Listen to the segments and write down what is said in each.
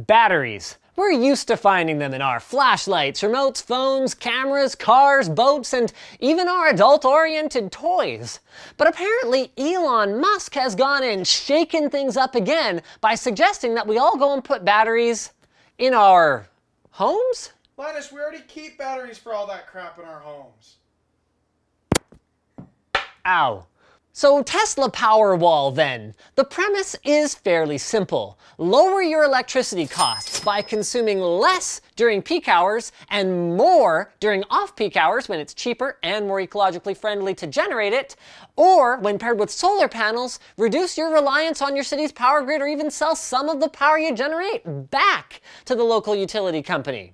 Batteries. We're used to finding them in our flashlights, remotes, phones, cameras, cars, boats, and even our adult-oriented toys. But apparently Elon Musk has gone and shaken things up again by suggesting that we all go and put batteries in our homes? Linus, we already keep batteries for all that crap in our homes. Ow. So Tesla Powerwall then. The premise is fairly simple. Lower your electricity costs by consuming less during peak hours and more during off-peak hours when it's cheaper and more ecologically friendly to generate it. Or, when paired with solar panels, reduce your reliance on your city's power grid or even sell some of the power you generate back to the local utility company.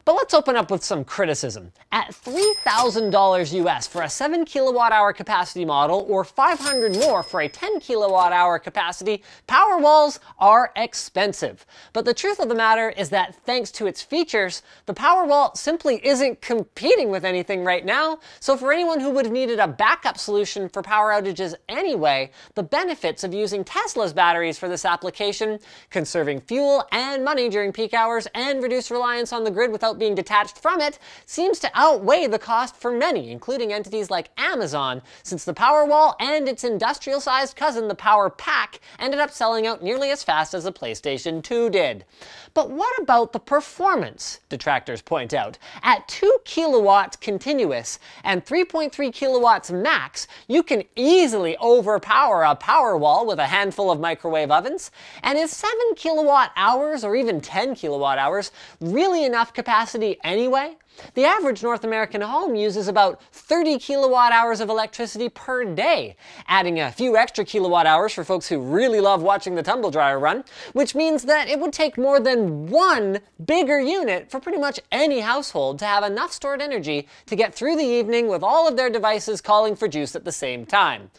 But let's open up with some criticism. At $3,000 US for a 7 kilowatt hour capacity model or $500 more for a 10 kilowatt hour capacity, Powerwalls are expensive. But the truth of the matter is that thanks to its features, the Powerwall simply isn't competing with anything right now. So for anyone who would have needed a backup solution for power outages anyway, the benefits of using Tesla's batteries for this application, conserving fuel and money during peak hours and reduce reliance on the grid without being detached from it, seems to outweigh the cost for many, including entities like Amazon, since the Powerwall and its industrial-sized cousin, the Power Pack, ended up selling out nearly as fast as the PlayStation 2 did. But what about the performance? Detractors point out. At 2 kilowatts continuous and 3.3 kilowatts max, you can easily overpower a Powerwall with a handful of microwave ovens. And is 7 kilowatt hours or even 10 kilowatt hours really enough capacity anyway? The average North American home uses about 30 kilowatt hours of electricity per day, adding a few extra kilowatt hours for folks who really love watching the tumble dryer run, which means that it would take more than one bigger unit for pretty much any household to have enough stored energy to get through the evening with all of their devices calling for juice at the same time.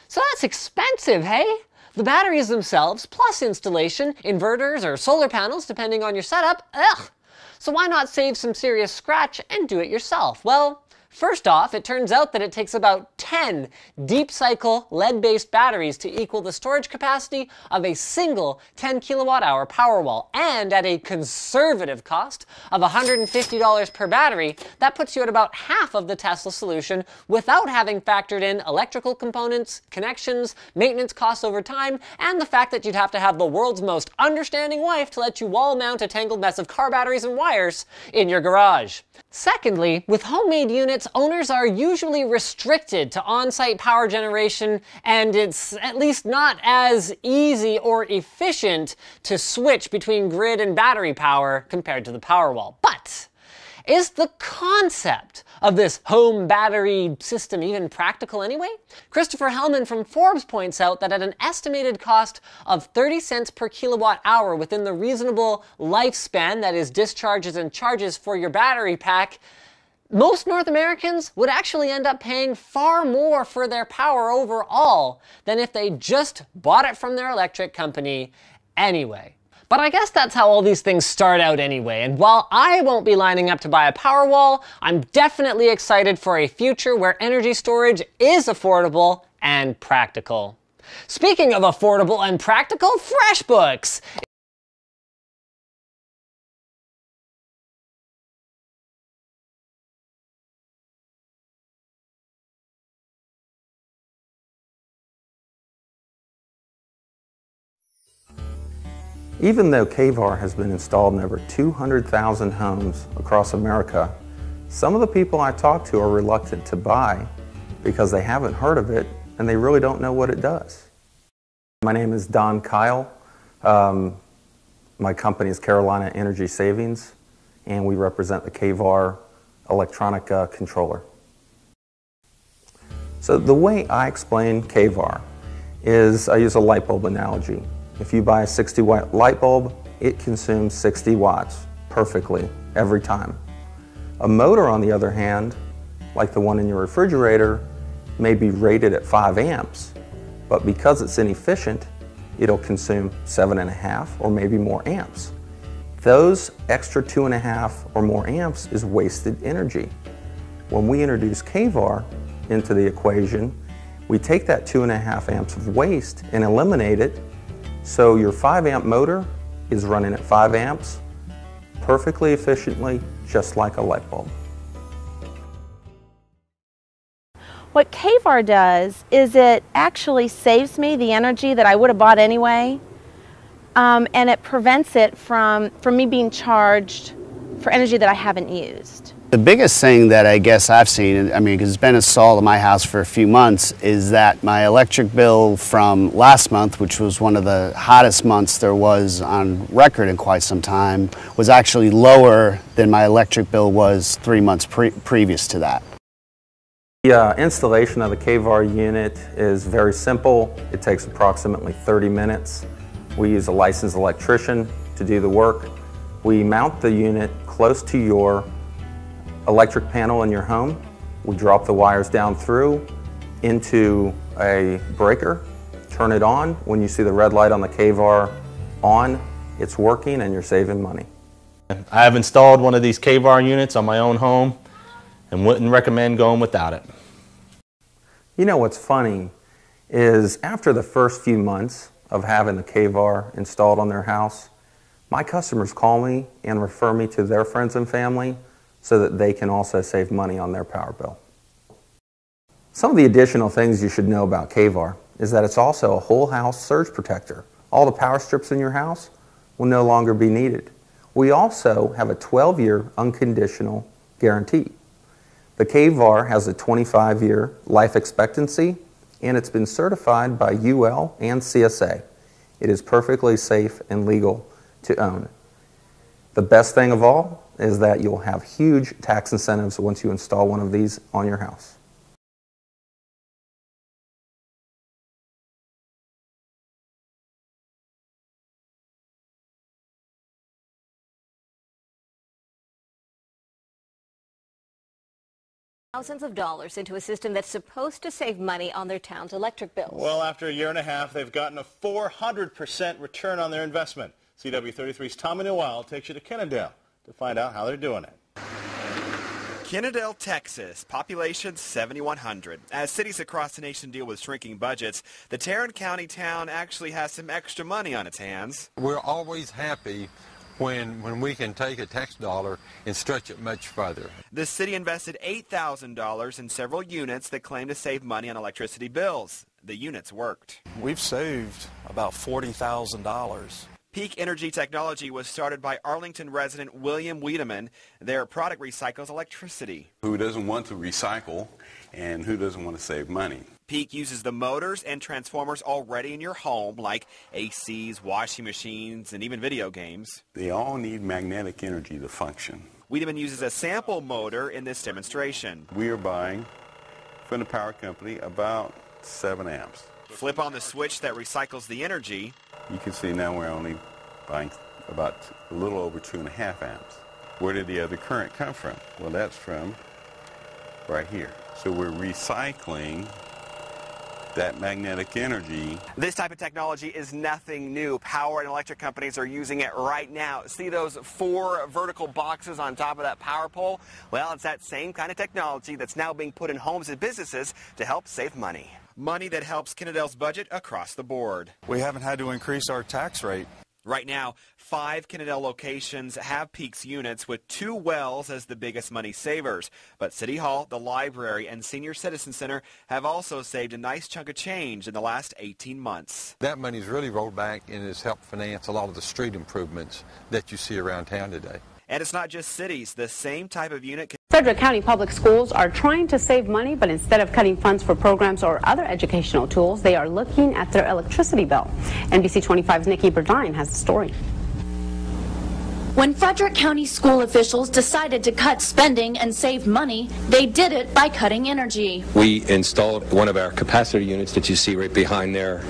So that's expensive, hey? The batteries themselves, plus installation, inverters, or solar panels, depending on your setup, ugh! So why not save some serious scratch and do it yourself? Well, first off, it turns out that it takes about 10 deep cycle lead-based batteries to equal the storage capacity of a single 10 kilowatt hour Powerwall. And at a conservative cost of $150 per battery, that puts you at about half of the Tesla solution without having factored in electrical components, connections, maintenance costs over time, and the fact that you'd have to have the world's most understanding wife to let you wall mount a tangled mess of car batteries and wires in your garage. Secondly, with homemade units, owners are usually restricted to on-site power generation, and it's at least not as easy or efficient to switch between grid and battery power compared to the Powerwall. But is the concept of this home battery system even practical anyway? Christopher Hellman from Forbes points out that at an estimated cost of 30 cents per kilowatt hour within the reasonable lifespan, that is discharges and charges for your battery pack, most North Americans would actually end up paying far more for their power overall than if they just bought it from their electric company anyway. But I guess that's how all these things start out anyway, and while I won't be lining up to buy a Powerwall, I'm definitely excited for a future where energy storage is affordable and practical. Speaking of affordable and practical, FreshBooks! Even though KVAR has been installed in over 200,000 homes across America, some of the people I talk to are reluctant to buy because they haven't heard of it and they really don't know what it does. My name is Don Kyle. My company is Carolina Energy Savings, and we represent the KVAR electronic controller. So the way I explain KVAR is I use a light bulb analogy. If you buy a 60-watt light bulb, it consumes 60 watts perfectly every time. A motor, on the other hand, like the one in your refrigerator, may be rated at 5 amps, but because it's inefficient, it'll consume 7.5 or maybe more amps. Those extra 2.5 or more amps is wasted energy. When we introduce KVAR into the equation, we take that 2.5 amps of waste and eliminate it. So your 5 amp motor is running at 5 amps, perfectly efficiently, just like a light bulb. What KVAR does is it actually saves me the energy that I would have bought anyway, and it prevents it from me being charged for energy that I haven't used. The biggest thing that I guess I've seen, I mean, because it's been installed in my house for a few months, is that my electric bill from last month, which was one of the hottest months there was on record in quite some time, was actually lower than my electric bill was 3 months previous to that. The installation of the KVAR unit is very simple. It takes approximately 30 minutes. We use a licensed electrician to do the work. We mount the unit close to your electric panel in your home. We drop the wires down through into a breaker, turn it on. When you see the red light on the KVAR on, it's working and you're saving money. I have installed one of these KVAR units on my own home and wouldn't recommend going without it. You know what's funny is after the first few months of having the KVAR installed on their house, my customers call me and refer me to their friends and family so that they can also save money on their power bill. Some of the additional things you should know about KVAR is that it's also a whole house surge protector. All the power strips in your house will no longer be needed. We also have a 12-year unconditional guarantee. The KVAR has a 25-year life expectancy, and it's been certified by UL and CSA. It is perfectly safe and legal to own. The best thing of all is that you'll have huge tax incentives once you install one of these on your house. Thousands of dollars into a system that's supposed to save money on their town's electric bills. Well, after a year and a half, they've gotten a 400% return on their investment. CW33's Tommy Newell takes you to Kennedale to find out how they're doing it. Kennedale, Texas, population 7,100. As cities across the nation deal with shrinking budgets, the Tarrant County town actually has some extra money on its hands. We're always happy when we can take a tax dollar and stretch it much further. The city invested $8,000 in several units that claim to save money on electricity bills. The units worked. We've saved about $40,000. Peak Energy Technology was started by Arlington resident William Wiedemann. Their product recycles electricity. Who doesn't want to recycle and who doesn't want to save money? Peak uses the motors and transformers already in your home, like ACs, washing machines, and even video games. They all need magnetic energy to function. Wiedemann uses a sample motor in this demonstration. We are buying from the power company about 7 amps. Flip on the switch that recycles the energy. You can see now we're only buying about a little over 2.5 amps. Where did the other current come from? Well, that's from right here. So we're recycling that magnetic energy. This type of technology is nothing new. Power and electric companies are using it right now. See those 4 vertical boxes on top of that power pole? Well, it's that same kind of technology that's now being put in homes and businesses to help save money. Money that helps Kennedale's budget across the board. We haven't had to increase our tax rate. Right now, 5 Kennedale locations have Peak's units, with 2 wells as the biggest money savers. But City Hall, the library, and Senior Citizen Center have also saved a nice chunk of change in the last 18 months. That money's really rolled back and has helped finance a lot of the street improvements that you see around town today. And it's not just cities. The same type of unit. Frederick County Public Schools are trying to save money, but instead of cutting funds for programs or other educational tools, they are looking at their electricity bill. NBC 25's Nikki Burdine has the story. When Frederick County school officials decided to cut spending and save money, they did it by cutting energy. We installed one of our capacitor units that you see right behind there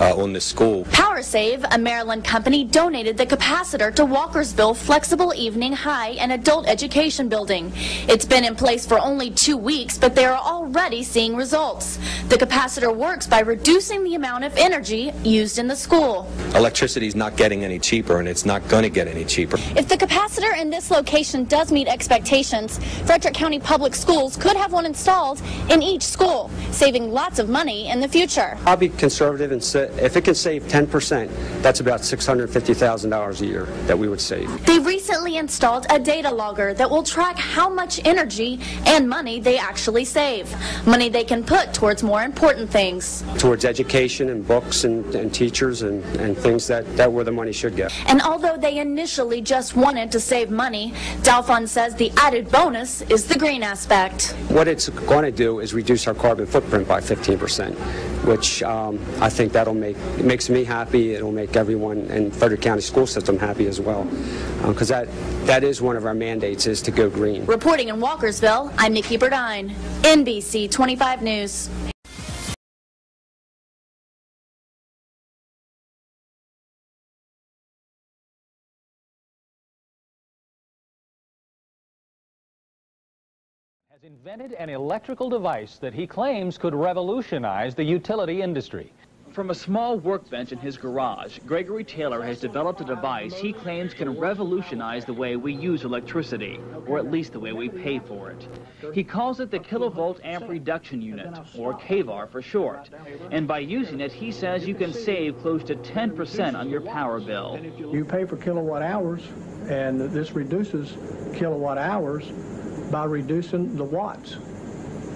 on the school. PowerSave, a Maryland company, donated the capacitor to Walkersville Flexible Evening High and Adult Education Building. It's been in place for only 2 weeks, but they are already seeing results. The capacitor works by reducing the amount of energy used in the school. Electricity is not getting any cheaper, and it's not going to get any cheaper. If the capacitor in this location does meet expectations, Frederick County Public Schools could have one installed in each school. saving lots of money in the future. I'll be conservative and say if it can save 10%, that's about $650,000 a year that we would save. They recently installed a data logger that will track how much energy and money they actually save. Money they can put towards more important things. Towards education and books and teachers and things that where the money should go. And although they initially just wanted to save money, Dalphon says the added bonus is the green aspect. What it's going to do is reduce our carbon footprint by 15%, which I think it makes me happy. It'll make everyone in Frederick County school system happy as well, because that is one of our mandates, is to go green. Reporting in Walkersville, I'm Nikki Burdine, NBC 25 News. Has invented an electrical device that he claims could revolutionize the utility industry. From a small workbench in his garage, Gregory Taylor has developed a device he claims can revolutionize the way we use electricity, or at least the way we pay for it. He calls it the Kilovolt Amp Reduction Unit, or KVAR for short. And by using it, he says you can save close to 10% on your power bill. You pay for kilowatt hours, and this reduces kilowatt hours by reducing the watts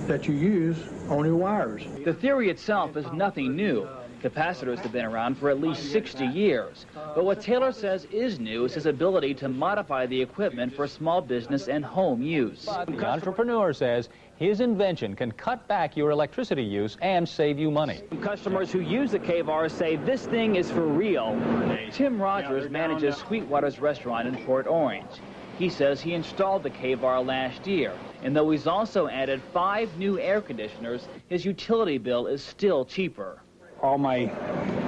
that you use on your wires. The theory itself is nothing new. Capacitors have been around for at least 60 years. But what Taylor says is new is his ability to modify the equipment for small business and home use. The entrepreneur says his invention can cut back your electricity use and save you money. Customers who use the KVAR say this thing is for real. Tim Rogers manages Sweetwater's restaurant in Port Orange. He says he installed the KVAR last year, and though he's also added 5 new air conditioners, his utility bill is still cheaper. All my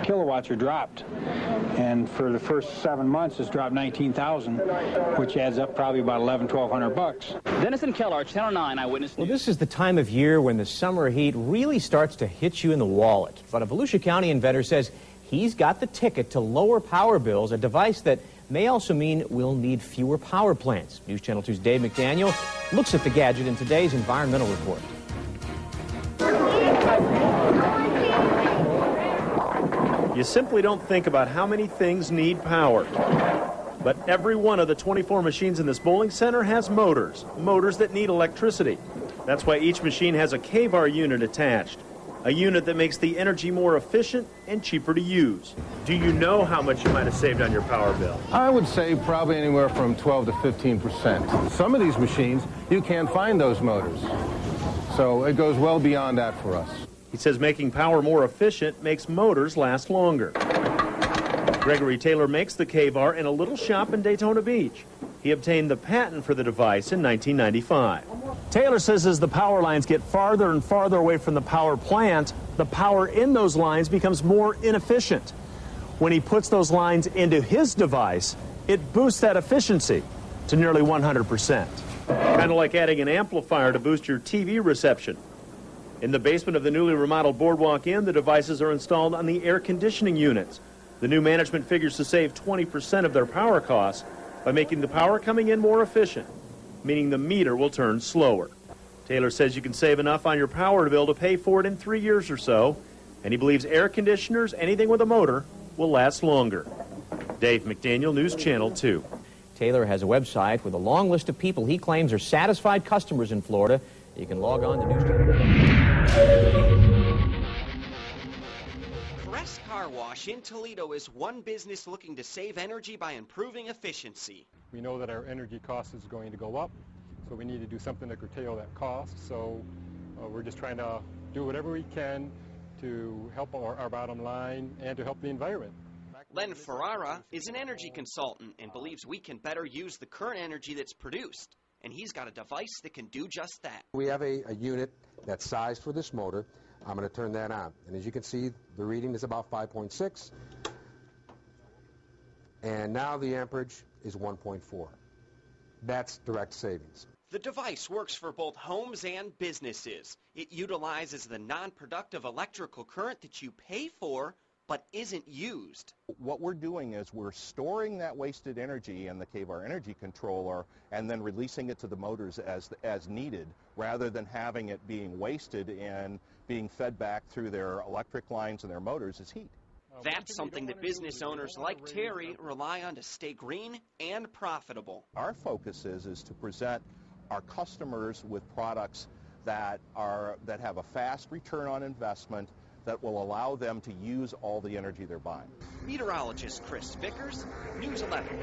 kilowatts are dropped, and for the first 7 months it's dropped 19,000, which adds up probably about $1,100-1,200. Denison Keller, Channel 9 Eyewitness News. Well, this is the time of year when the summer heat really starts to hit you in the wallet. But a Volusia County inventor says he's got the ticket to lower power bills, a device that may also mean we'll need fewer power plants. News Channel 2's Dave McDaniel looks at the gadget in today's Environmental Report. You simply don't think about how many things need power. But every one of the 24 machines in this bowling center has motors that need electricity. That's why each machine has a KVAR unit attached, a unit that makes the energy more efficient and cheaper to use. Do you know how much you might have saved on your power bill? I would say probably anywhere from 12 to 15%. Some of these machines, you can't find those motors. So it goes well beyond that for us. He says making power more efficient makes motors last longer. Gregory Taylor makes the KVAR in a little shop in Daytona Beach. He obtained the patent for the device in 1995. Taylor says as the power lines get farther and farther away from the power plant, the power in those lines becomes more inefficient. When he puts those lines into his device, it boosts that efficiency to nearly 100%. Kind of like adding an amplifier to boost your TV reception. In the basement of the newly remodeled Boardwalk Inn, the devices are installed on the air conditioning units. The new management figures to save 20% of their power costs by making the power coming in more efficient, meaning the meter will turn slower. Taylor says you can save enough on your power bill to pay for it in 3 years or so, and he believes air conditioners, anything with a motor, will last longer. Dave McDaniel, News Channel 2. Taylor has a website with a long list of people he claims are satisfied customers in Florida. You can log on to News Channel. Crest Car Wash in Toledo is one business looking to save energy by improving efficiency. We know that our energy cost is going to go up, so we need to do something to curtail that cost. So we're just trying to do whatever we can to help our bottom line and to help the environment. Len Ferrara is an energy consultant and believes we can better use the current energy that's produced. And he's got a device that can do just that. We have a unit that's sized for this motor. I'm going to turn that on. And as you can see, the reading is about 5.6. And now the amperage is 1.4. That's direct savings. The device works for both homes and businesses. It utilizes the non-productive electrical current that you pay for but isn't used. What we're doing is we're storing that wasted energy in the KVAR energy controller and then releasing it to the motors as needed, rather than having it being wasted and being fed back through their electric lines and their motors as heat. That's something that business owners like Terry rely on to stay green and profitable. Our focus is to present our customers with products that have a fast return on investment that will allow them to use all the energy they're buying. Meteorologist Chris Vickers, News 11.